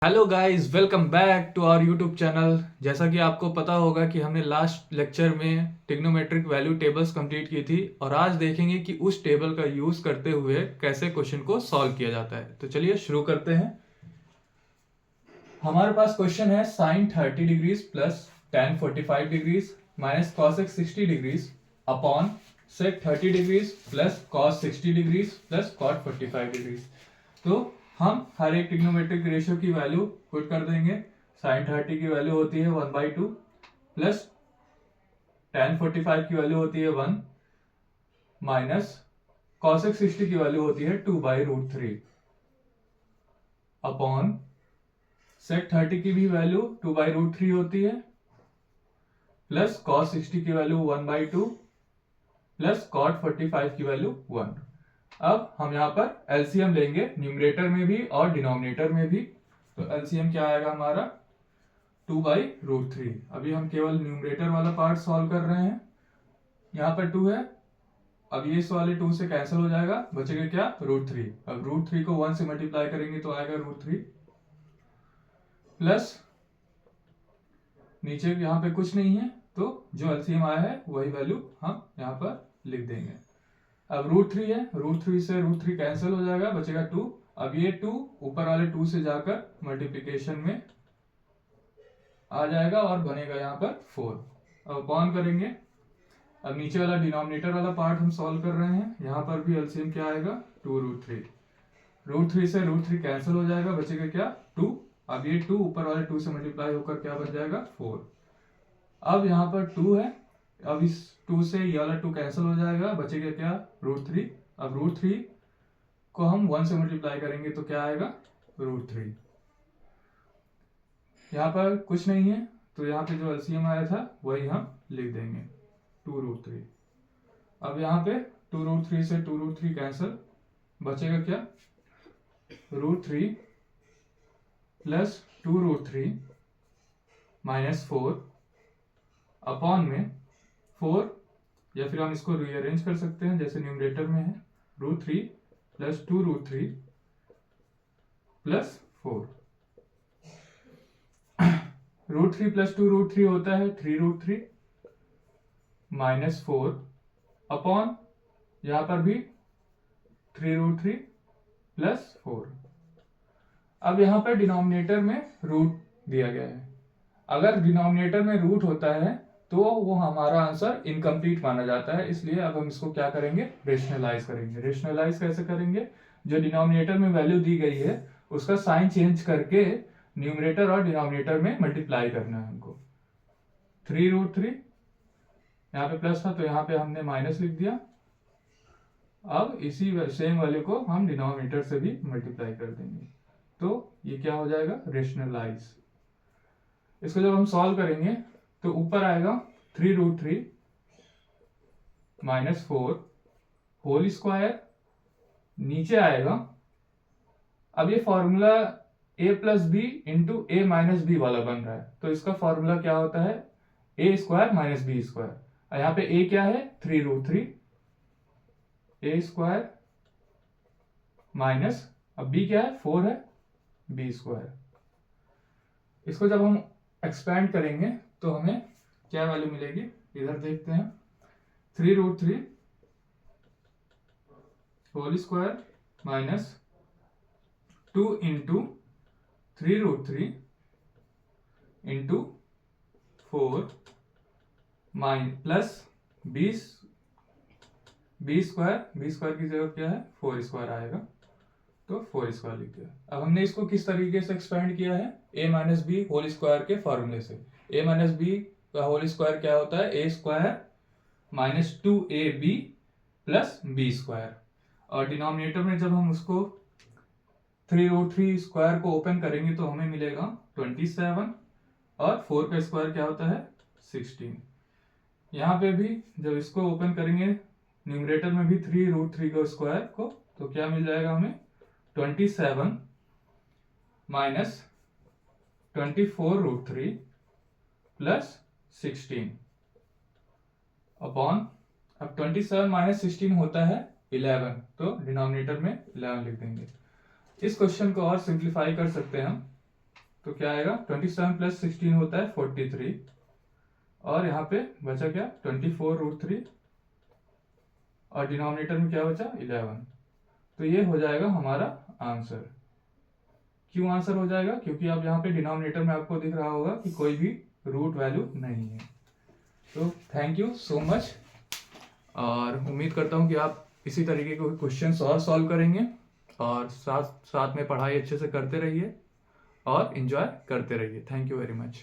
Hello guys, welcome back to our YouTube channel. जैसा कि आपको पता होगा कि हमने लास्ट लेक्चर में ट्रिग्नोमेट्रिक वैल्यू टेबल्स कंप्लीट की थी और आज देखेंगे कि उस टेबल का यूज करते हुए कैसे क्वेश्चन को सॉल्व किया जाता है। तो चलिए शुरू करते हैं। हमारे पास क्वेश्चन है sine 30 degrees plus tan 45 degrees minus cosec 60 degrees upon sec 30 degrees plus cos 60 degrees plus cot 45 degrees. तो हम हर एक ट्रिग्नोमेट्रिक रेशियो की वैल्यू पुट कर देंगे। साइन 30 की वैल्यू होती है 1/2 प्लस tan 45 की वैल्यू होती है 1 माइनस cosec 60 की वैल्यू होती है 2/√3 अपॉन sec 30 की भी वैल्यू 2/√3 होती है प्लस cos 60 की वैल्यू 1/2 प्लस cot 45 की वैल्यू 1। अब हम यहाँ पर एलसीएम लेंगे न्यूमरेटर में भी और डिनोमिनेटर में भी। तो एलसीएम क्या आएगा हमारा 2/√3। अभी हम केवल न्यूमरेटर वाला पार्ट सॉल्व कर रहे हैं। यहाँ पर 2 है, अब ये इस वाले 2 से कैंसिल हो जाएगा, बचेगा क्या √3। अब √3 को 1 से मल्टीप्लाई करेंगे तो आएगा √3 प्लस नीचे यहाँ पे कुछ नहीं है तो जो एलसीएम आया है वही वैल्यू हम यहाँ पर लिख देंगे। अब √3 है, √3 से √3 कैंसिल हो जाएगा, बचेगा 2। अब ये 2 ऊपर वाले 2 से जाकर मल्टीप्लिकेशन में आ जाएगा और बनेगा यहाँ पर 4। अब अपॉन करेंगे। अब नीचे वाला डिनोमिनेटर वाला पार्ट हम सॉल्व कर रहे हैं। यहाँ पर भी एलसीएम क्या आएगा 2√3। √3 से √3 कैंसिल हो जाएगा, बचेगा क्या 2। अब ये 2 ऊपर वाले 2 से मल्टीप्लाई होकर क्या बन जाएगा 4। अब यहाँ पर 2 है, अब इस 2 से ये वाला 2 कैंसिल हो जाएगा, बचेगा क्या √3। अब √3 को हम 1 से मल्टीप्लाई करेंगे तो क्या आएगा √3। यहाँ पर कुछ नहीं है तो यहाँ पे जो एलसीएम आया था वही हम लिख देंगे 2√3। अब यहाँ पे 2√3 से 2√3 कैंसिल, बचेगा क्या √3 प्लस 2√3 माइनस 4 अपॉन में 4, या फिर हम इसको रीअरेंज कर सकते हैं जैसे न्यूमरेटर में है √3 प्लस 2√3 प्लस 4। √3 प्लस 2√3 होता है 3√3 माइनस 4 अपॉन यहां पर भी 3√3 प्लस 4। अब यहां पर डिनोमिनेटर में रूट दिया गया है। अगर डिनोमिनेटर में रूट होता है तो वो हमारा आंसर इनकम्प्लीट माना जाता है, इसलिए अब हम इसको क्या करेंगे रेशनलाइज करेंगे। रेशनलाइज कैसे करेंगे, जो डिनोमिनेटर में वैल्यू दी गई है उसका साइन चेंज करके न्यूमरेटर और डिनोमिनेटर में मल्टीप्लाई करना है हमको। 3√3 यहाँ पे प्लस था तो यहाँ पे हमने माइनस लिख दिया। अब इसी सेम वैल्यू को हम डिनोमिनेटर से भी मल्टीप्लाई कर देंगे तो ये क्या हो जाएगा रेशनलाइज। इसको जब हम सॉल्व करेंगे तो ऊपर आएगा 3√3 माइनस 4 होल स्क्वायर, नीचे आएगा। अब ये formula a plus b into a minus b वाला बन रहा है, तो इसका फॉर्मूला क्या होता है ए स्क्वायर माइनस बी स्क्वायर। यहाँ पे a क्या है 3√3 ए स्क्वायर माइनस, अब b क्या है 4 है बी स्क्वायर। इसको जब हम एक्सपेंड करेंगे तो हमें क्या वैल्यू मिलेगी, इधर देखते हैं 3√3 whole square minus 2 into 3√3 into 4 plus 20 b square की जगह क्या है 4 स्क्वायर आएगा तो 4 स्क्वायर लिख दिया। अब हमने इसको किस तरीके से एक्सपेंड किया है a minus b whole square के फॉर्मूले से। a माइनस बी का होल स्क्वायर क्या होता है a square minus 2ab plus b square, और डिनोमिनेटर में जब हम उसको 3√3 स्क्वायर को ओपन करेंगे तो हमें मिलेगा 27 और 4 का स्क्वायर क्या होता है 16। यहाँ पे भी जब इसको ओपन करेंगे न्यूमरेटर में भी 3√3 का स्क्वायर को तो क्या मिल जाएगा हमें 27 माइनस 24√3 प्लस 16 अपॉन, अब 27 माइनस 16 होता है 11, तो डिनोमिनेटर में 11 लिख देंगे। इस क्वेश्चन को और सिंप्लीफाई कर सकते हैं हम। तो क्या आएगा, 27 प्लस 16 होता है 43, और यहाँ पे बचा क्या 24√3, और डिनोमिनेटर में क्या बचा 11। तो ये हो जाएगा हमारा आंसर। क्यों आंसर हो जाएगा, क्योंकि अब यहाँ पे डिनोमिनेटर में आपको दिख रहा होगा कि कोई भी रूट वैल्यू नहीं है। तो थैंक यू सो मच, और उम्मीद करता हूँ कि आप इसी तरीके के क्वेश्चंस और सॉल्व करेंगे, और साथ साथ में पढ़ाई अच्छे से करते रहिए और एंजॉय करते रहिए। Thank you very much.